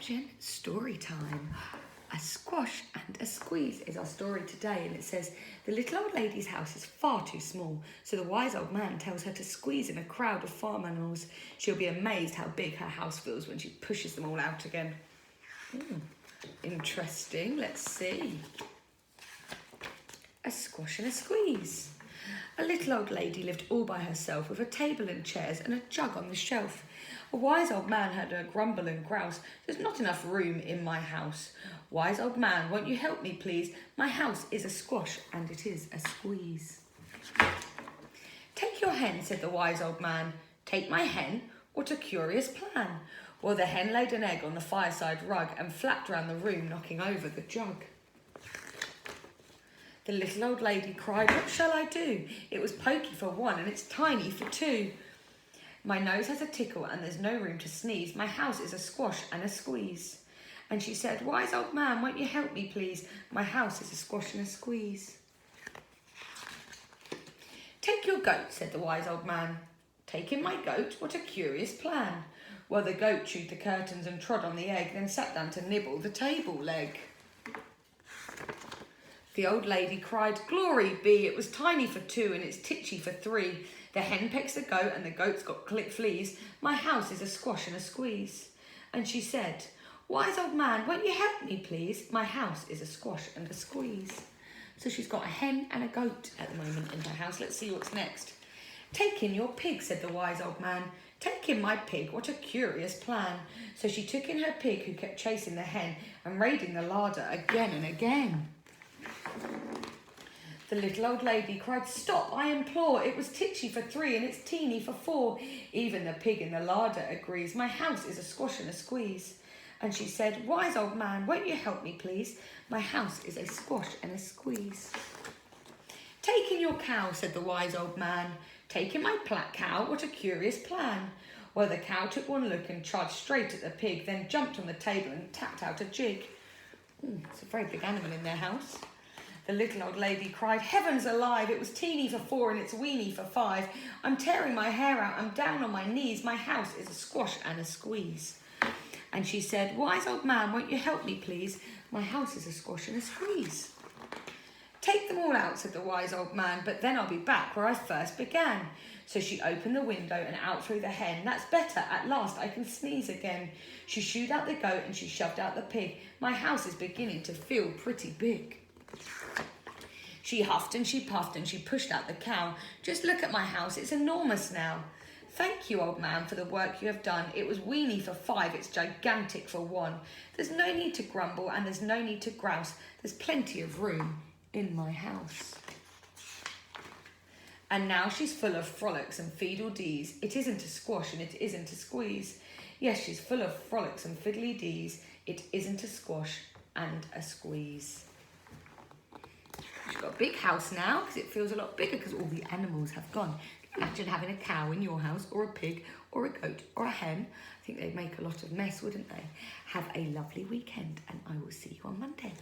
Jen, story time. A squash and a squeeze is our story today, and it says the little old lady's house is far too small, so the wise old man tells her to squeeze in a crowd of farm animals. She'll be amazed how big her house feels when she pushes them all out again. Interesting, let's see. A squash and a squeeze. A little old lady lived all by herself with a table and chairs and a jug on the shelf. A wise old man heard her grumble and grouse. There's not enough room in my house. Wise old man, won't you help me, please? My house is a squash and it is a squeeze. Take your hen, said the wise old man. Take my hen? What a curious plan. Well, the hen laid an egg on the fireside rug and flapped round the room, knocking over the jug. The little old lady cried, what shall I do? It was pokey for one and it's tiny for two. My nose has a tickle and there's no room to sneeze. My house is a squash and a squeeze. And she said, wise old man, won't you help me, please? My house is a squash and a squeeze. Take your goat, said the wise old man. Taking my goat? What a curious plan. Well, the goat chewed the curtains and trod on the egg, then sat down to nibble the table leg. The old lady cried, glory be, it was tiny for two and it's titchy for three. The hen pecks the goat and the goat's got click fleas. My house is a squash and a squeeze. And she said, wise old man, won't you help me, please? My house is a squash and a squeeze. So she's got a hen and a goat at the moment in her house. Let's see what's next. Take in your pig, said the wise old man. Take in my pig, what a curious plan. So she took in her pig, who kept chasing the hen and raiding the larder again and again. The little old lady cried, stop, I implore. It was titchy for three and it's teeny for four. Even the pig in the larder agrees. My house is a squash and a squeeze. And she said, wise old man, won't you help me, please? My house is a squash and a squeeze. Take in your cow, said the wise old man. Take in my black cow, what a curious plan. Well, the cow took one look and charged straight at the pig, then jumped on the table and tapped out a jig. It's a very big animal in their house. The little old lady cried, heavens alive, it was teeny for four and it's weeny for five. I'm tearing my hair out, I'm down on my knees. My house is a squash and a squeeze. And she said, wise old man, won't you help me, please? My house is a squash and a squeeze. Take them all out, said the wise old man, but then I'll be back where I first began. So she opened the window and out flew the hen. That's better, at last I can sneeze again. She shooed out the goat and she shoved out the pig. My house is beginning to feel pretty big. She huffed and she puffed and she pushed out the cow. Just look at my house, it's enormous now. Thank you, old man, for the work you have done. It was weeny for five, it's gigantic for one. There's no need to grumble and there's no need to grouse. There's plenty of room in my house. And now she's full of frolics and fiddle-dees. It isn't a squash and it isn't a squeeze. Yes, she's full of frolics and fiddly-dees. It isn't a squash and a squeeze. She's got a big house now because it feels a lot bigger because all the animals have gone. Can you imagine having a cow in your house, or a pig, or a goat, or a hen? I think they'd make a lot of mess, wouldn't they? Have a lovely weekend and I will see you on Monday.